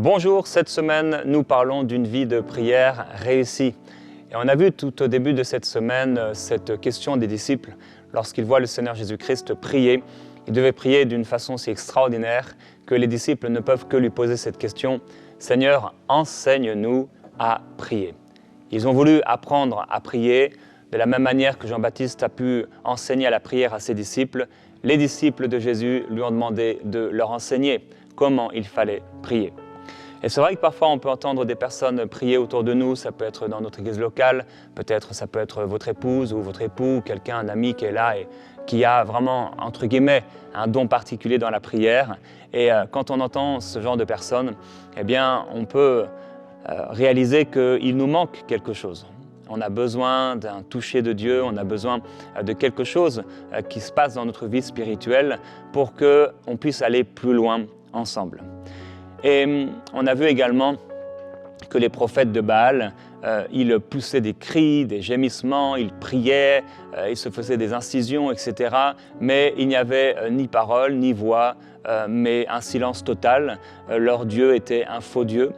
Bonjour, cette semaine, nous parlons d'une vie de prière réussie. Et on a vu tout au début de cette semaine cette question des disciples. Lorsqu'ils voient le Seigneur Jésus-Christ prier, ils devaient prier d'une façon si extraordinaire que les disciples ne peuvent que lui poser cette question « Seigneur, enseigne-nous à prier ». Ils ont voulu apprendre à prier de la même manière que Jean-Baptiste a pu enseigner à la prière à ses disciples. Les disciples de Jésus lui ont demandé de leur enseigner comment il fallait prier. Et c'est vrai que parfois on peut entendre des personnes prier autour de nous, ça peut être dans notre église locale, peut-être ça peut être votre épouse ou votre époux, quelqu'un, un ami qui est là et qui a vraiment, entre guillemets, un don particulier dans la prière. Et quand on entend ce genre de personnes, eh bien on peut réaliser qu'il nous manque quelque chose. On a besoin d'un toucher de Dieu, on a besoin de quelque chose qui se passe dans notre vie spirituelle pour qu'on puisse aller plus loin ensemble. Et on a vu également que les prophètes de Baal, ils poussaient des cris, des gémissements, ils priaient, ils se faisaient des incisions, etc. Mais il n'y avait ni parole, ni voix, mais un silence total. Leur Dieu était un faux Dieu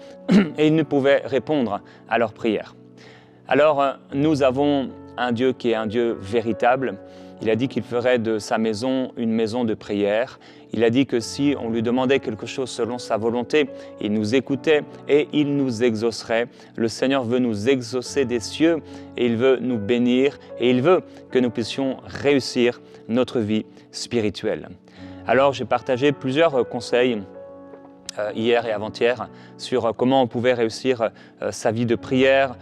et ils ne pouvaient répondre à leurs prières. Alors, nous avons un Dieu qui est un Dieu véritable. Il a dit qu'il ferait de sa maison une maison de prière. Il a dit que si on lui demandait quelque chose selon sa volonté, il nous écoutait et il nous exaucerait. Le Seigneur veut nous exaucer des cieux et il veut nous bénir et il veut que nous puissions réussir notre vie spirituelle. Alors, j'ai partagé plusieurs conseils hier et avant-hier sur comment on pouvait réussir sa vie de prière.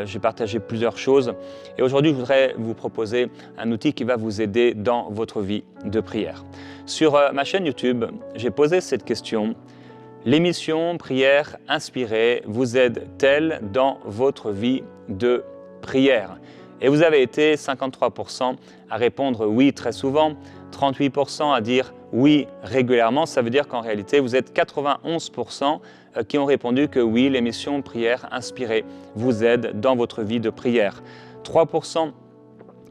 J'ai partagé plusieurs choses et aujourd'hui je voudrais vous proposer un outil qui va vous aider dans votre vie de prière. Sur ma chaîne YouTube, j'ai posé cette question: l'émission Prière Inspirée vous aide-t-elle dans votre vie de prière? Et vous avez été 53% à répondre oui très souvent, 38% à dire oui régulièrement. Ça veut dire qu'en réalité, vous êtes 91% qui ont répondu que oui, l'émission Prière Inspirée vous aide dans votre vie de prière. 3%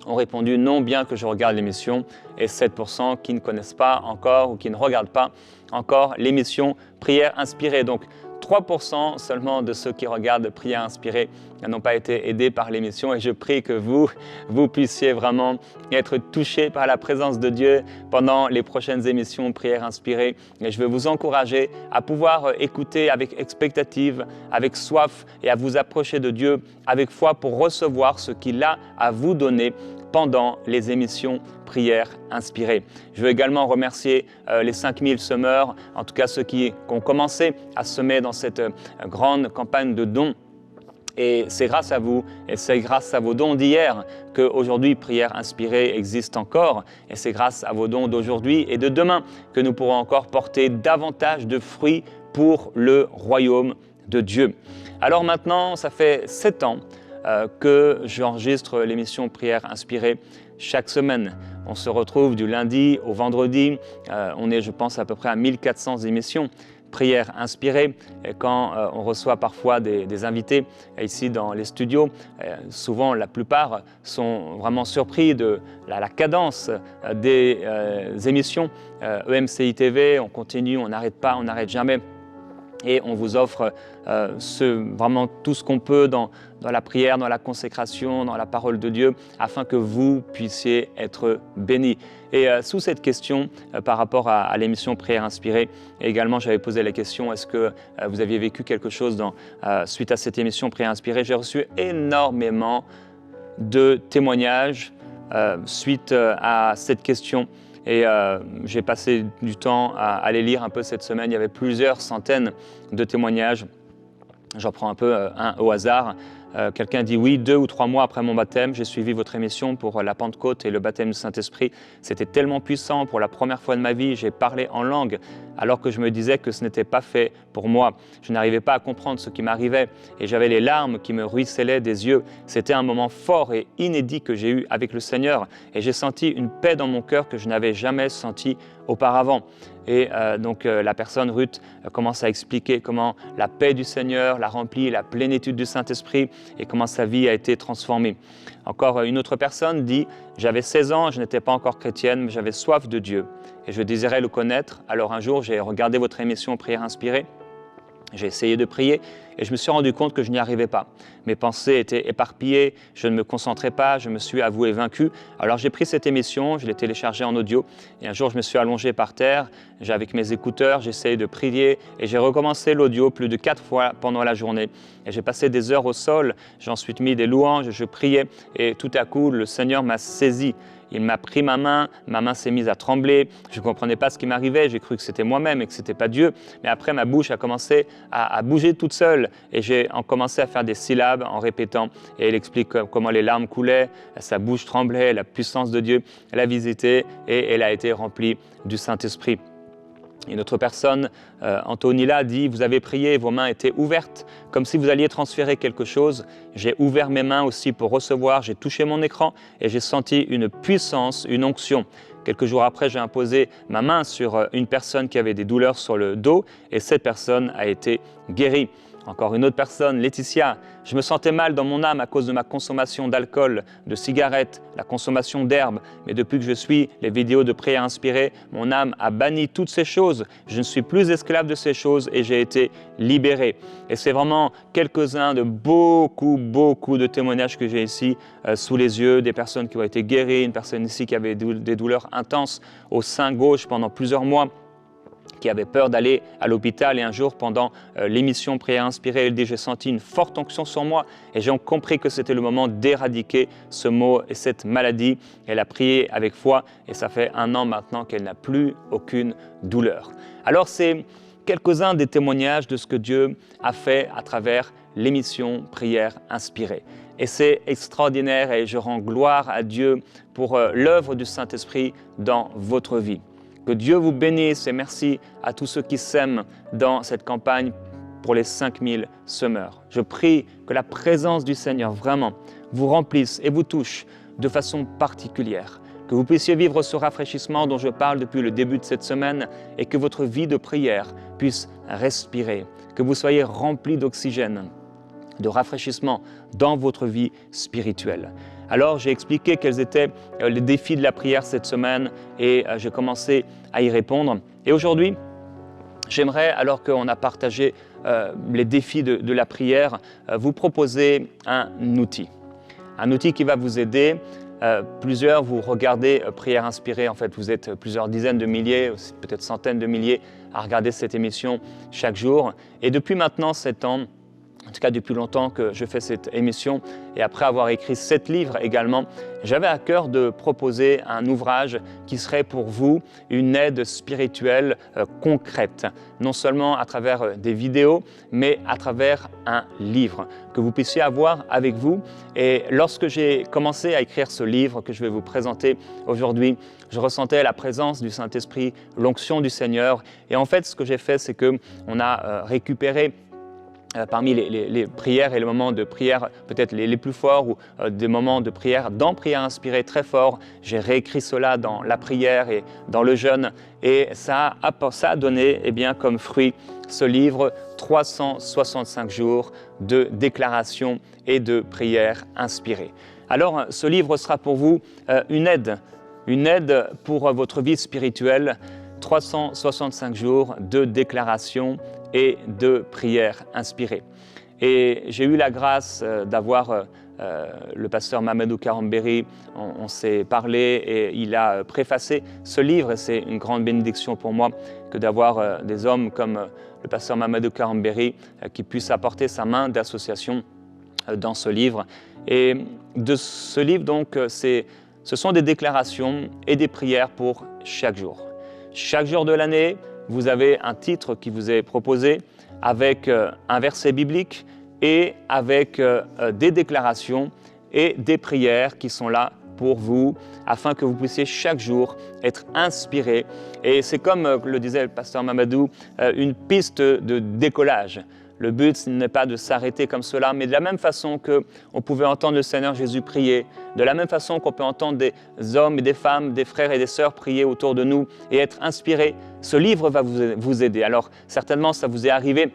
ont répondu non, bien que je regarde l'émission, et 7% qui ne connaissent pas encore ou qui ne regardent pas encore l'émission Prière Inspirée. Donc 3% seulement de ceux qui regardent Prière Inspirée n'ont pas été aidés par l'émission et je prie que vous puissiez vraiment être touchés par la présence de Dieu pendant les prochaines émissions Prière Inspirée. Et je veux vous encourager à pouvoir écouter avec expectative, avec soif et à vous approcher de Dieu avec foi pour recevoir ce qu'il a à vous donner pendant les émissions Prière Inspirée. Je veux également remercier les 5000 semeurs, en tout cas ceux qui ont commencé à semer dans cette grande campagne de dons. Et c'est grâce à vous et c'est grâce à vos dons d'hier qu'aujourd'hui Prière Inspirée existe encore. Et c'est grâce à vos dons d'aujourd'hui et de demain que nous pourrons encore porter davantage de fruits pour le royaume de Dieu. Alors maintenant, ça fait 7 ans que j'enregistre l'émission Prière Inspirée chaque semaine. On se retrouve du lundi au vendredi. On est, je pense, à peu près à 1400 émissions Prière Inspirée. Et quand on reçoit parfois des invités ici dans les studios, souvent la plupart sont vraiment surpris de la cadence des émissions. EMCI TV, on continue, on n'arrête pas, on n'arrête jamais. Et on vous offre vraiment tout ce qu'on peut dans la prière, dans la consécration, dans la parole de Dieu, afin que vous puissiez être bénis. Et sous cette question, par rapport à l'émission Prière Inspirée, également j'avais posé la question, est-ce que vous aviez vécu quelque chose suite à cette émission Prière Inspirée? J'ai reçu énormément de témoignages suite à cette question. Et j'ai passé du temps à les lire un peu cette semaine. Il y avait plusieurs centaines de témoignages. J'en prends un peu un au hasard. Quelqu'un dit « Oui, 2 ou 3 mois après mon baptême, j'ai suivi votre émission pour la Pentecôte et le baptême du Saint-Esprit. C'était tellement puissant. Pour la première fois de ma vie, j'ai parlé en langue alors que je me disais que ce n'était pas fait pour moi. Je n'arrivais pas à comprendre ce qui m'arrivait et j'avais les larmes qui me ruisselaient des yeux. C'était un moment fort et inédit que j'ai eu avec le Seigneur et j'ai senti une paix dans mon cœur que je n'avais jamais sentie auparavant. » Et donc la personne, Ruth, commence à expliquer comment la paix du Seigneur l'a remplie, la plénitude du Saint-Esprit et comment sa vie a été transformée. Encore une autre personne dit « J'avais 16 ans, je n'étais pas encore chrétienne, mais j'avais soif de Dieu et je désirais le connaître. Alors un jour, j'ai regardé votre émission Prière Inspirée J'ai essayé de prier et je me suis rendu compte que je n'y arrivais pas. Mes pensées étaient éparpillées, je ne me concentrais pas, je me suis avoué vaincu. Alors j'ai pris cette émission, je l'ai téléchargée en audio et un jour je me suis allongé par terre, avec mes écouteurs, j'ai essayé de prier et j'ai recommencé l'audio plus de 4 fois pendant la journée. Et j'ai passé des heures au sol, j'ai ensuite mis des louanges, je priais et tout à coup le Seigneur m'a saisi. Il m'a pris ma main s'est mise à trembler, je ne comprenais pas ce qui m'arrivait, j'ai cru que c'était moi-même et que ce n'était pas Dieu. Mais après, ma bouche a commencé à bouger toute seule et j'ai commencé à faire des syllabes en répétant. Et il explique comment les larmes coulaient, sa bouche tremblait, la puissance de Dieu l'a visitée et elle a été remplie du Saint-Esprit. Une autre personne, Antonilla, dit « Vous avez prié, vos mains étaient ouvertes, comme si vous alliez transférer quelque chose. J'ai ouvert mes mains aussi pour recevoir, j'ai touché mon écran et j'ai senti une puissance, une onction. Quelques jours après, j'ai imposé ma main sur une personne qui avait des douleurs sur le dos et cette personne a été guérie. » Encore une autre personne, Laetitia, « Je me sentais mal dans mon âme à cause de ma consommation d'alcool, de cigarettes, la consommation d'herbes. Mais depuis que je suis les vidéos de prière inspirée, mon âme a banni toutes ces choses. Je ne suis plus esclave de ces choses et j'ai été libéré. » Et c'est vraiment quelques-uns de beaucoup de témoignages que j'ai ici sous les yeux, des personnes qui ont été guéries, une personne ici qui avait des douleurs intenses au sein gauche pendant plusieurs mois, qui avait peur d'aller à l'hôpital et un jour pendant l'émission Prière inspirée, elle dit « J'ai senti une forte onction sur moi et j'ai compris que c'était le moment d'éradiquer ce mot et cette maladie. » Elle a prié avec foi et ça fait 1 an maintenant qu'elle n'a plus aucune douleur. Alors c'est quelques-uns des témoignages de ce que Dieu a fait à travers l'émission Prière inspirée. Et c'est extraordinaire et je rends gloire à Dieu pour l'œuvre du Saint-Esprit dans votre vie. Que Dieu vous bénisse et merci à tous ceux qui sèment dans cette campagne pour les 5000 semeurs. Je prie que la présence du Seigneur vraiment vous remplisse et vous touche de façon particulière. Que vous puissiez vivre ce rafraîchissement dont je parle depuis le début de cette semaine et que votre vie de prière puisse respirer. Que vous soyez remplis d'oxygène, de rafraîchissement dans votre vie spirituelle. Alors j'ai expliqué quels étaient les défis de la prière cette semaine et j'ai commencé à y répondre. Et aujourd'hui, j'aimerais, alors qu'on a partagé les défis de la prière, vous proposer un outil. Un outil qui va vous aider. Plusieurs, vous regardez Prière inspirée, en fait vous êtes plusieurs dizaines de milliers, peut-être centaines de milliers à regarder cette émission chaque jour. Et depuis maintenant 7 ans, en tout cas depuis longtemps que je fais cette émission et après avoir écrit 7 livres également, j'avais à cœur de proposer un ouvrage qui serait pour vous une aide spirituelle concrète, non seulement à travers des vidéos, mais à travers un livre que vous puissiez avoir avec vous. Et lorsque j'ai commencé à écrire ce livre que je vais vous présenter aujourd'hui, je ressentais la présence du Saint-Esprit, l'onction du Seigneur. Et en fait, ce que j'ai fait, c'est qu'on a récupéré parmi les prières et les moments de prière peut-être les plus forts ou des moments de prière dans Prière inspirée très forts. J'ai réécrit cela dans la prière et dans le jeûne et ça a donné comme fruit ce livre 365 jours de déclarations et de prières inspirées. Alors ce livre sera pour vous une aide pour votre vie spirituelle, 365 jours de déclarations et de prières inspirées. Et j'ai eu la grâce d'avoir le pasteur Mamadou Karambéry, on s'est parlé et il a préfacé ce livre et c'est une grande bénédiction pour moi que d'avoir des hommes comme le pasteur Mamadou Karambéry qui puissent apporter sa main d'association dans ce livre. Et de ce livre donc, ce sont des déclarations et des prières pour chaque jour. Chaque jour de l'année, vous avez un titre qui vous est proposé avec un verset biblique et avec des déclarations et des prières qui sont là pour vous afin que vous puissiez chaque jour être inspiré. Et c'est comme le disait le pasteur Mamadou, une piste de décollage. Le but, ce n'est pas de s'arrêter comme cela, mais de la même façon qu'on pouvait entendre le Seigneur Jésus prier, de la même façon qu'on peut entendre des hommes et des femmes, des frères et des sœurs prier autour de nous et être inspirés, ce livre va vous aider. Alors certainement, ça vous est arrivé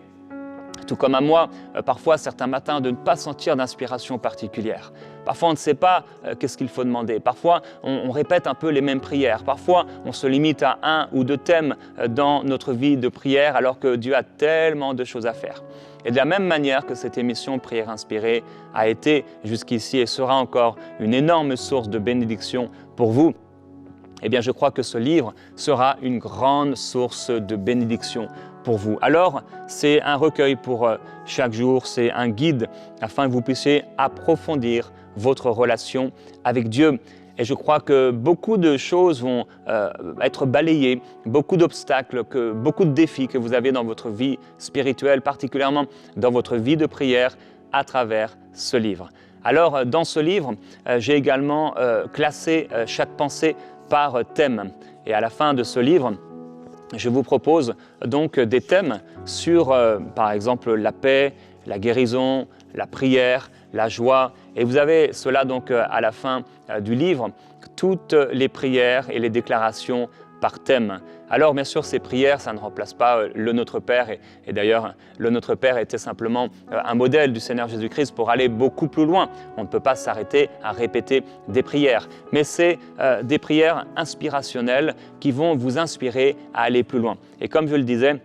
tout comme à moi, parfois certains matins, de ne pas sentir d'inspiration particulière. Parfois on ne sait pas qu'est-ce qu'il faut demander. Parfois on répète un peu les mêmes prières. Parfois on se limite à un ou deux thèmes dans notre vie de prière alors que Dieu a tellement de choses à faire. Et de la même manière que cette émission Prière inspirée a été jusqu'ici et sera encore une énorme source de bénédiction pour vous, eh bien je crois que ce livre sera une grande source de bénédiction pour vous. Alors, c'est un recueil pour chaque jour, c'est un guide afin que vous puissiez approfondir votre relation avec Dieu. Et je crois que beaucoup de choses vont être balayées, beaucoup d'obstacles, beaucoup de défis que vous avez dans votre vie spirituelle, particulièrement dans votre vie de prière, à travers ce livre. Alors, dans ce livre, j'ai également classé chaque pensée par thème. Et à la fin de ce livre, je vous propose donc des thèmes sur, par exemple, la paix, la guérison, la prière, la joie. Et vous avez cela donc à la fin du livre, toutes les prières et les déclarations par thème. Alors bien sûr, ces prières, ça ne remplace pas le Notre Père. Et d'ailleurs, le Notre Père était simplement un modèle du Seigneur Jésus-Christ pour aller beaucoup plus loin. On ne peut pas s'arrêter à répéter des prières. Mais c'est des prières inspirationnelles qui vont vous inspirer à aller plus loin. Et comme je le disais,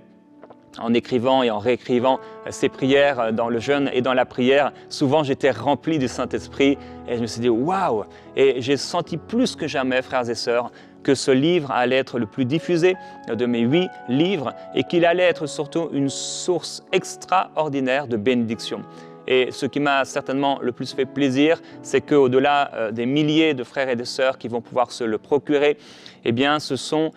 en écrivant et en réécrivant ces prières dans le jeûne et dans la prière, souvent j'étais rempli du Saint-Esprit et je me suis dit « Waouh !» Et j'ai senti plus que jamais, frères et sœurs, que ce livre allait être le plus diffusé de mes 8 livres et qu'il allait être surtout une source extraordinaire de bénédiction. Et ce qui m'a certainement le plus fait plaisir, c'est qu'au-delà des milliers de frères et de sœurs qui vont pouvoir se le procurer, eh bien, ce sont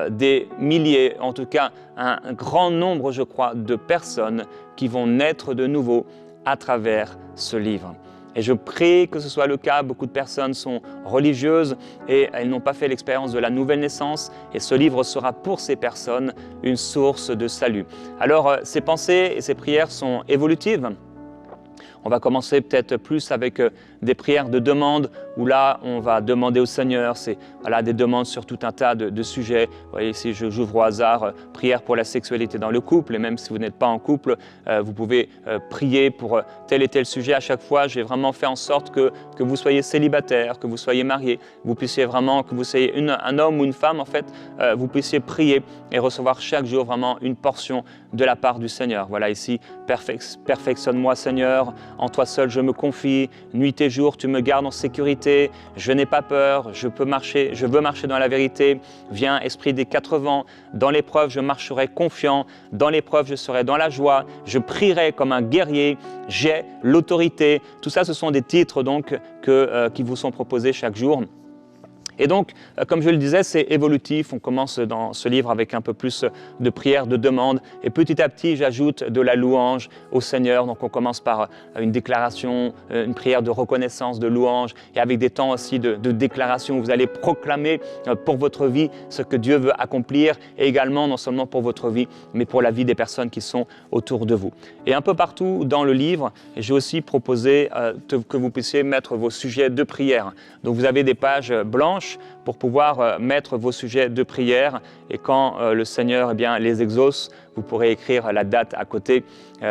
des milliers, en tout cas un grand nombre, je crois, de personnes qui vont naître de nouveau à travers ce livre. Et je prie que ce soit le cas. Beaucoup de personnes sont religieuses et elles n'ont pas fait l'expérience de la nouvelle naissance. Et ce livre sera pour ces personnes une source de salut. Alors, ces pensées et ces prières sont évolutives. On va commencer peut-être plus avec des prières de demande où là, on va demander au Seigneur. C'est des demandes sur tout un tas de sujets. Vous voyez ici, j'ouvre au hasard, prière pour la sexualité dans le couple. Et même si vous n'êtes pas en couple, vous pouvez prier pour tel et tel sujet. À chaque fois, j'ai vraiment fait en sorte que vous soyez célibataire, que vous soyez marié, vous puissiez vraiment, que vous soyez un homme ou une femme, en fait, vous puissiez prier et recevoir chaque jour vraiment une portion de la part du Seigneur. Voilà ici, perfectionne-moi Seigneur, en toi seul je me confie, nuit et jour tu me gardes en sécurité, je n'ai pas peur, je veux marcher dans la vérité, viens esprit des 4 vents, dans l'épreuve je marcherai confiant, dans l'épreuve je serai dans la joie, je prierai comme un guerrier, j'ai l'autorité. Tout ça, ce sont des titres donc qui vous sont proposés chaque jour. Et donc, comme je le disais, c'est évolutif. On commence dans ce livre avec un peu plus de prières, de demandes. Et petit à petit, j'ajoute de la louange au Seigneur. Donc, on commence par une déclaration, une prière de reconnaissance, de louange. Et avec des temps aussi de déclaration où vous allez proclamer pour votre vie ce que Dieu veut accomplir. Et également, non seulement pour votre vie, mais pour la vie des personnes qui sont autour de vous. Et un peu partout dans le livre, j'ai aussi proposé que vous puissiez mettre vos sujets de prière. Donc, vous avez des pages blanches pour pouvoir mettre vos sujets de prière et quand le Seigneur les exauce, vous pourrez écrire la date à côté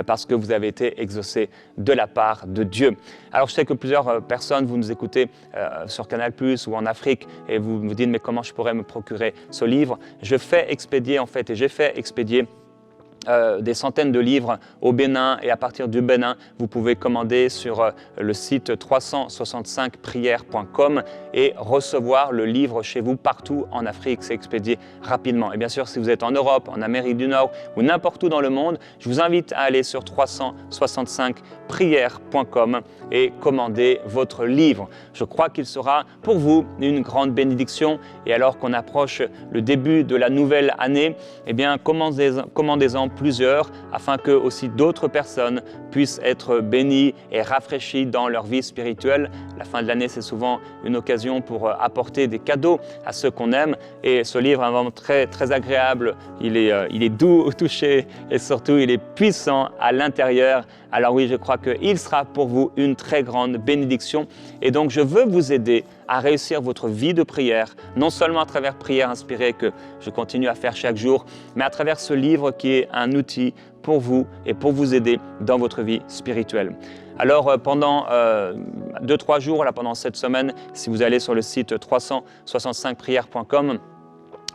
parce que vous avez été exaucé de la part de Dieu. Alors je sais que plusieurs personnes, vous nous écoutez sur Canal+ ou en Afrique et vous me dites mais comment je pourrais me procurer ce livre? Je fais expédier en fait et j'ai fait expédier des centaines de livres au Bénin et à partir du Bénin, vous pouvez commander sur le site 365prières.com et recevoir le livre chez vous partout en Afrique. C'est expédié rapidement. Et bien sûr, si vous êtes en Europe, en Amérique du Nord ou n'importe où dans le monde, je vous invite à aller sur 365prières.com et commander votre livre. Je crois qu'il sera pour vous une grande bénédiction. Et alors qu'on approche le début de la nouvelle année, eh bien, commandez-en plusieurs afin que aussi d'autres personnes puissent être bénies et rafraîchies dans leur vie spirituelle. La fin de l'année, c'est souvent une occasion pour apporter des cadeaux à ceux qu'on aime et ce livre est vraiment très, très agréable. Il est doux au toucher et surtout il est puissant à l'intérieur. Alors oui, je crois qu'il sera pour vous une très grande bénédiction et donc je veux vous aider à réussir votre vie de prière, non seulement à travers Prière inspirée que je continue à faire chaque jour, mais à travers ce livre qui est un outil pour vous et pour vous aider dans votre vie spirituelle. Alors pendant 2-3 jours, là, pendant cette semaine, si vous allez sur le site 365prières.com,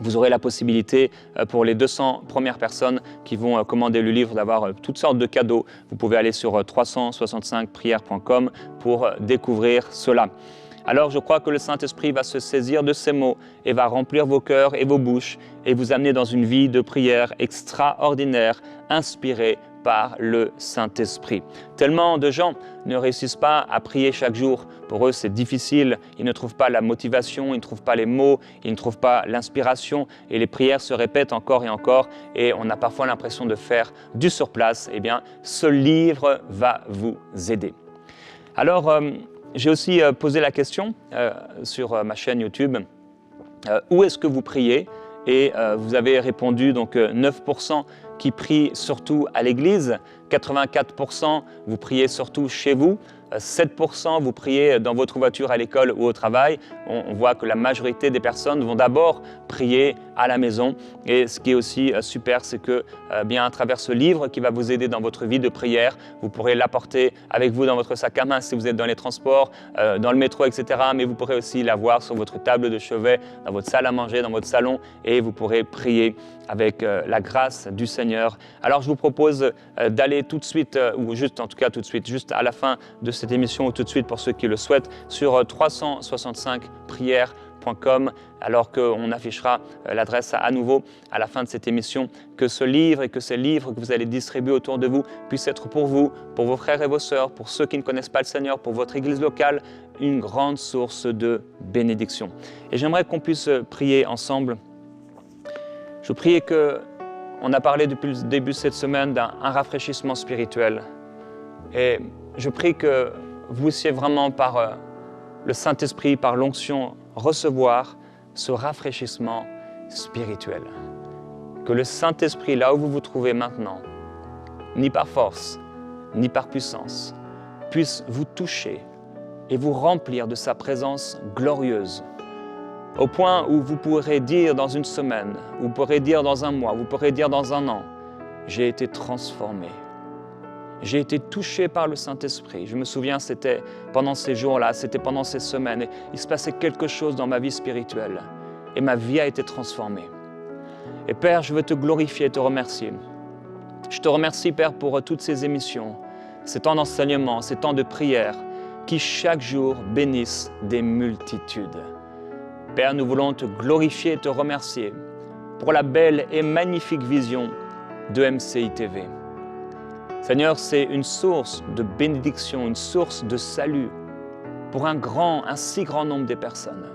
vous aurez la possibilité pour les 200 premières personnes qui vont commander le livre d'avoir toutes sortes de cadeaux. Vous pouvez aller sur 365prières.com pour découvrir cela. Alors je crois que le Saint-Esprit va se saisir de ces mots et va remplir vos cœurs et vos bouches et vous amener dans une vie de prière extraordinaire, inspirée par le Saint-Esprit. Tellement de gens ne réussissent pas à prier chaque jour. Pour eux, c'est difficile. Ils ne trouvent pas la motivation, ils ne trouvent pas les mots, ils ne trouvent pas l'inspiration. Et les prières se répètent encore et encore. Et on a parfois l'impression de faire du surplace. Eh bien, ce livre va vous aider. Alors, j'ai aussi posé la question sur ma chaîne YouTube. Où est-ce que vous priez? Et vous avez répondu, donc 9% qui prient surtout à l'église, 84% vous priez surtout chez vous, 7% vous priez dans votre voiture à l'école ou au travail. On voit que la majorité des personnes vont d'abord prier à la maison. Et ce qui est aussi super, c'est que bien à travers ce livre qui va vous aider dans votre vie de prière, vous pourrez l'apporter avec vous dans votre sac à main si vous êtes dans les transports, dans le métro, etc. Mais vous pourrez aussi l'avoir sur votre table de chevet, dans votre salle à manger, dans votre salon, et vous pourrez prier avec la grâce du Seigneur. Alors je vous propose d'aller tout de suite, ou juste en tout cas tout de suite, juste à la fin de cette émission ou tout de suite pour ceux qui le souhaitent, sur 365prières.com, alors qu'on affichera l'adresse à nouveau à la fin de cette émission, que ce livre et que ces livres que vous allez distribuer autour de vous puissent être pour vous, pour vos frères et vos sœurs, pour ceux qui ne connaissent pas le Seigneur, pour votre église locale, une grande source de bénédiction. Et j'aimerais qu'on puisse prier ensemble. Je prie on a parlé depuis le début de cette semaine d'un rafraîchissement spirituel. Et je prie que vous puissiez vraiment par le Saint-Esprit, par l'onction, recevoir ce rafraîchissement spirituel. Que le Saint-Esprit, là où vous vous trouvez maintenant, ni par force, ni par puissance, puisse vous toucher et vous remplir de sa présence glorieuse. Au point où vous pourrez dire dans une semaine, vous pourrez dire dans un mois, vous pourrez dire dans un an, j'ai été transformé. J'ai été touché par le Saint-Esprit. Je me souviens, c'était pendant ces jours-là, c'était pendant ces semaines. Et il se passait quelque chose dans ma vie spirituelle. Et ma vie a été transformée. Et Père, je veux te glorifier et te remercier. Je te remercie, Père, pour toutes ces émissions, ces temps d'enseignement, ces temps de prière, qui chaque jour bénissent des multitudes. Père, nous voulons te glorifier et te remercier pour la belle et magnifique vision de MCI TV. Seigneur, c'est une source de bénédiction, une source de salut pour un si grand nombre de personnes.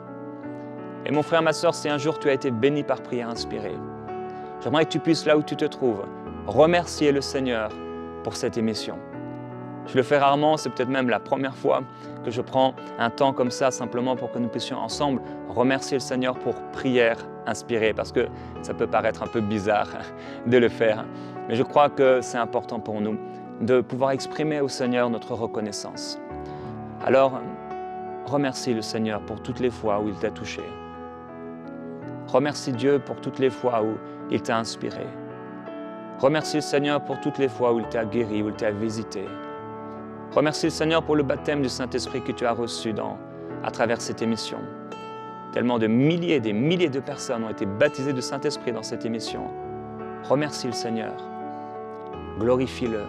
Et mon frère, ma sœur, si un jour tu as été béni par prière inspirée, j'aimerais que tu puisses, là où tu te trouves, remercier le Seigneur pour cette émission. Je le fais rarement, c'est peut-être même la première fois que je prends un temps comme ça simplement pour que nous puissions ensemble remercier le Seigneur pour prière inspirée, parce que ça peut paraître un peu bizarre de le faire. Mais je crois que c'est important pour nous de pouvoir exprimer au Seigneur notre reconnaissance. Alors, remercie le Seigneur pour toutes les fois où il t'a touché. Remercie Dieu pour toutes les fois où il t'a inspiré. Remercie le Seigneur pour toutes les fois où il t'a guéri, où il t'a visité. Remercie le Seigneur pour le baptême du Saint-Esprit que tu as reçu à travers cette émission. Tellement de milliers et des milliers de personnes ont été baptisées du Saint-Esprit dans cette émission. Remercie le Seigneur. Glorifie-le.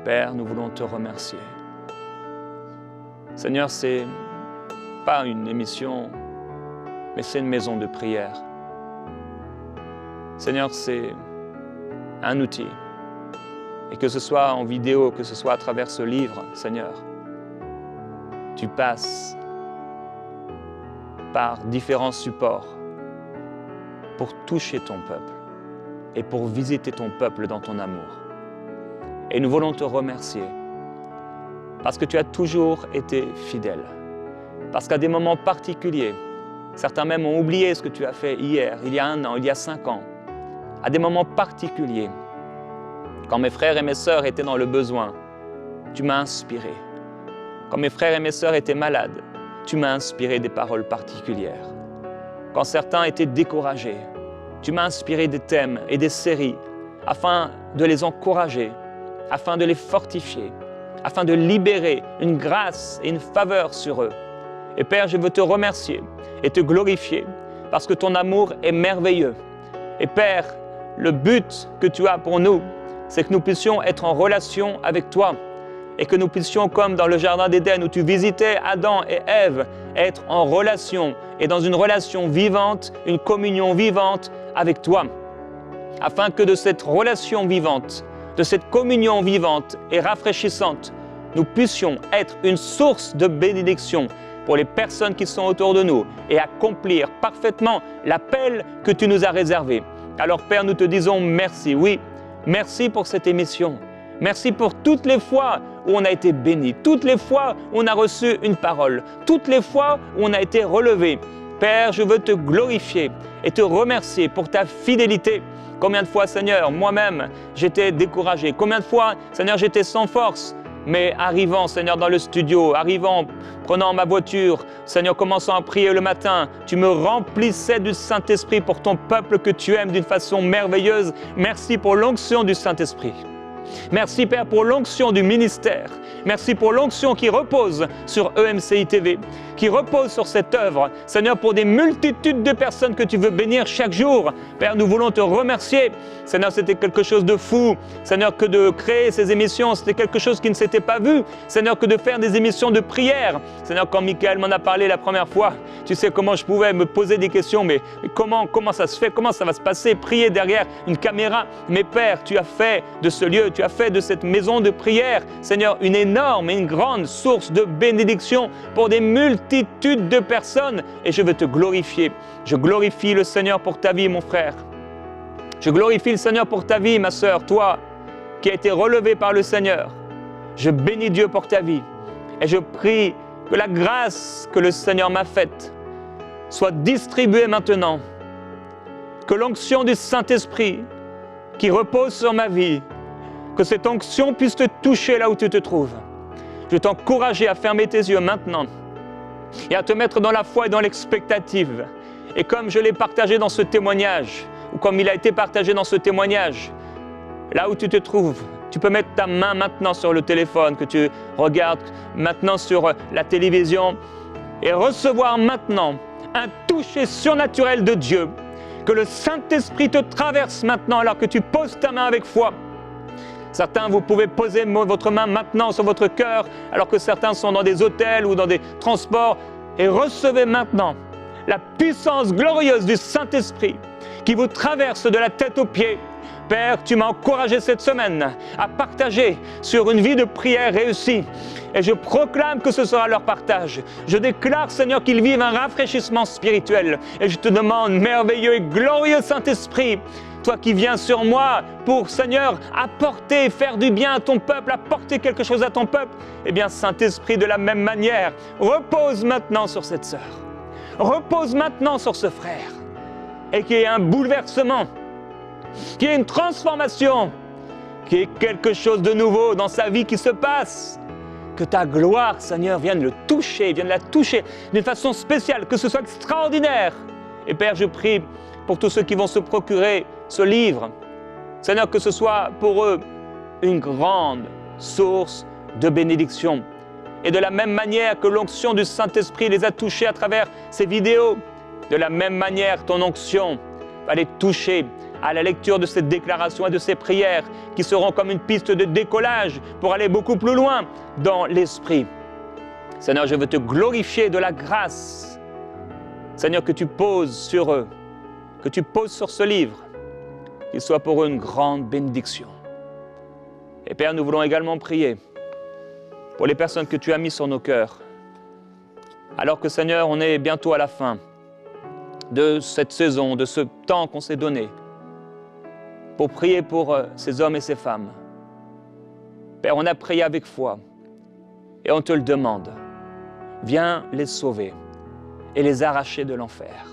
Père, nous voulons te remercier. Seigneur, c'est pas une émission, mais c'est une maison de prière. Seigneur, c'est un outil. Et que ce soit en vidéo, que ce soit à travers ce livre, Seigneur, tu passes par différents supports pour toucher ton peuple et pour visiter ton peuple dans ton amour. Et nous voulons te remercier parce que tu as toujours été fidèle. Parce qu'à des moments particuliers, certains même ont oublié ce que tu as fait hier, il y a 1 an, il y a 5 ans. À des moments particuliers, quand mes frères et mes sœurs étaient dans le besoin, tu m'as inspiré. Quand mes frères et mes sœurs étaient malades, tu m'as inspiré des paroles particulières. Quand certains étaient découragés, tu m'as inspiré des thèmes et des séries afin de les encourager, afin de les fortifier, afin de libérer une grâce et une faveur sur eux. Et Père, je veux te remercier et te glorifier parce que ton amour est merveilleux. Et Père, le but que tu as pour nous, c'est que nous puissions être en relation avec toi et que nous puissions, comme dans le jardin d'Éden où tu visitais Adam et Ève, être en relation et dans une relation vivante, une communion vivante avec toi, afin que de cette relation vivante, de cette communion vivante et rafraîchissante, nous puissions être une source de bénédiction pour les personnes qui sont autour de nous et accomplir parfaitement l'appel que tu nous as réservé. Alors Père, nous te disons merci, oui, merci pour cette émission. Merci pour toutes les fois où on a été béni, toutes les fois où on a reçu une parole, toutes les fois où on a été relevé. Père, je veux te glorifier et te remercier pour ta fidélité. Combien de fois, Seigneur, moi-même, j'étais découragé. Combien de fois, Seigneur, j'étais sans force. Mais arrivant, Seigneur, dans le studio, arrivant, prenant ma voiture, Seigneur, commençant à prier le matin, tu me remplissais du Saint-Esprit pour ton peuple que tu aimes d'une façon merveilleuse. Merci pour l'onction du Saint-Esprit. Merci Père pour l'onction du ministère. Merci pour l'onction qui repose sur EMCI TV, qui repose sur cette œuvre. Seigneur, pour des multitudes de personnes que tu veux bénir chaque jour. Père, nous voulons te remercier. Seigneur, c'était quelque chose de fou. Seigneur, que de créer ces émissions, c'était quelque chose qui ne s'était pas vu. Seigneur, que de faire des émissions de prière. Seigneur, quand Michael m'en a parlé la première fois, tu sais comment je pouvais me poser des questions, mais comment ça se fait, comment ça va se passer, prier derrière une caméra. Mais Père, tu as fait de ce lieu, tu as fait de cette maison de prière, Seigneur, une énorme et une grande source de bénédiction pour des multitudes de personnes. Et je veux te glorifier. Je glorifie le Seigneur pour ta vie, mon frère. Je glorifie le Seigneur pour ta vie, ma sœur, toi qui as été relevé par le Seigneur. Je bénis Dieu pour ta vie. Et je prie que la grâce que le Seigneur m'a faite soit distribuée maintenant. Que l'onction du Saint-Esprit qui repose sur ma vie, que cette onction puisse te toucher là où tu te trouves. Je veux t'encourager à fermer tes yeux maintenant et à te mettre dans la foi et dans l'expectative. Et comme je l'ai partagé dans ce témoignage, ou comme il a été partagé dans ce témoignage, là où tu te trouves, tu peux mettre ta main maintenant sur le téléphone que tu regardes maintenant sur la télévision et recevoir maintenant un toucher surnaturel de Dieu. Que le Saint-Esprit te traverse maintenant alors que tu poses ta main avec foi. Certains, vous pouvez poser votre main maintenant sur votre cœur, alors que certains sont dans des hôtels ou dans des transports. Et recevez maintenant la puissance glorieuse du Saint-Esprit qui vous traverse de la tête aux pieds. Père, tu m'as encouragé cette semaine à partager sur une vie de prière réussie. Et je proclame que ce sera leur partage. Je déclare, Seigneur, qu'ils vivent un rafraîchissement spirituel. Et je te demande, merveilleux et glorieux Saint-Esprit, toi qui viens sur moi pour, Seigneur, apporter, faire du bien à ton peuple, apporter quelque chose à ton peuple, eh bien, Saint-Esprit, de la même manière, repose maintenant sur cette sœur. Repose maintenant sur ce frère. Et qu'il y ait un bouleversement, qu'il y ait une transformation, qu'il y ait quelque chose de nouveau dans sa vie qui se passe. Que ta gloire, Seigneur, vienne le toucher, vienne la toucher d'une façon spéciale, que ce soit extraordinaire. Et Père, je prie pour tous ceux qui vont se procurer ce livre. Seigneur, que ce soit pour eux une grande source de bénédiction. Et de la même manière que l'onction du Saint-Esprit les a touchés à travers ces vidéos, de la même manière, ton onction va les toucher à la lecture de cette déclaration et de ces prières qui seront comme une piste de décollage pour aller beaucoup plus loin dans l'esprit. Seigneur, je veux te glorifier de la grâce, Seigneur, que tu poses sur eux, que tu poses sur ce livre, qu'il soit pour eux une grande bénédiction. Et Père, nous voulons également prier pour les personnes que tu as mises sur nos cœurs. Alors que, Seigneur, on est bientôt à la fin de cette saison, de ce temps qu'on s'est donné pour prier pour ces hommes et ces femmes. Père, on a prié avec foi et on te le demande. Viens les sauver et les arracher de l'enfer.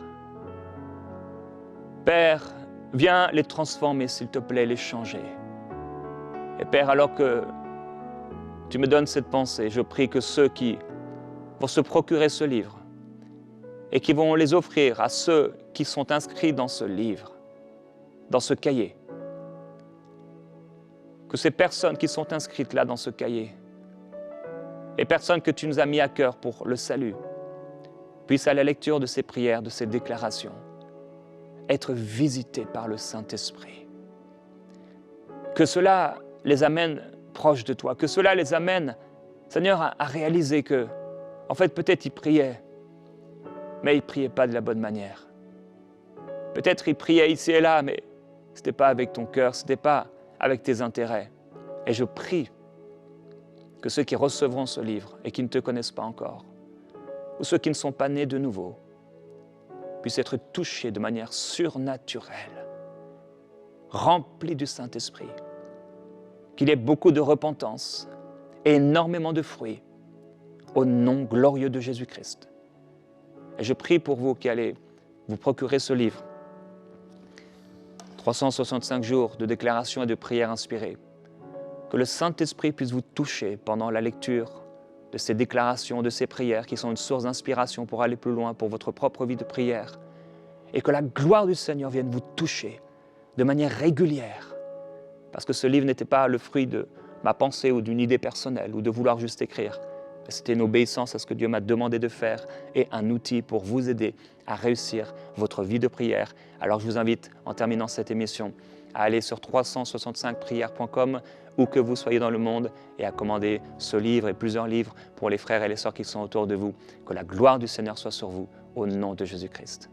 Père, viens les transformer, s'il te plaît, les changer. Et Père, alors que tu me donnes cette pensée, je prie que ceux qui vont se procurer ce livre et qui vont les offrir à ceux qui sont inscrits dans ce livre, dans ce cahier, que ces personnes qui sont inscrites là dans ce cahier, les personnes que tu nous as mis à cœur pour le salut, puissent à la lecture de ces prières, de ces déclarations, être visitées par le Saint-Esprit. Que cela les amène proches de toi, que cela les amène, Seigneur, à réaliser que, en fait, peut-être ils priaient, mais ils ne priaient pas de la bonne manière. Peut-être ils priaient ici et là, mais ce n'était pas avec ton cœur, ce n'était pas avec tes intérêts. Et je prie que ceux qui recevront ce livre et qui ne te connaissent pas encore, ou ceux qui ne sont pas nés de nouveau, puissent être touchés de manière surnaturelle, remplis du Saint-Esprit, qu'il y ait beaucoup de repentance et énormément de fruits au nom glorieux de Jésus-Christ. Et je prie pour vous qui allez vous procurer ce livre, 365 jours de déclarations et de prières inspirées, que le Saint-Esprit puisse vous toucher pendant la lecture de ces déclarations, de ces prières qui sont une source d'inspiration pour aller plus loin pour votre propre vie de prière, et que la gloire du Seigneur vienne vous toucher de manière régulière, parce que ce livre n'était pas le fruit de ma pensée ou d'une idée personnelle ou de vouloir juste écrire. C'était une obéissance à ce que Dieu m'a demandé de faire et un outil pour vous aider à réussir votre vie de prière. Alors je vous invite, en terminant cette émission, à aller sur 365prières.com, où que vous soyez dans le monde, et à commander ce livre et plusieurs livres pour les frères et les sœurs qui sont autour de vous. Que la gloire du Seigneur soit sur vous, au nom de Jésus-Christ.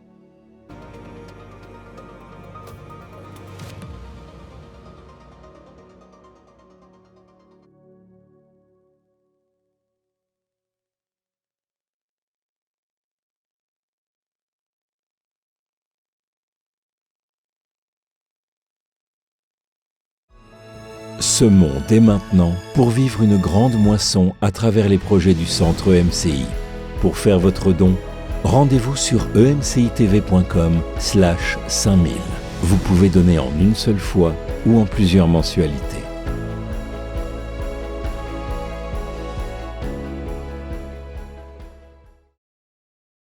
Ce monde est maintenant pour vivre une grande moisson à travers les projets du Centre EMCI. Pour faire votre don, rendez-vous sur emcitv.com/5000. Vous pouvez donner en une seule fois ou en plusieurs mensualités.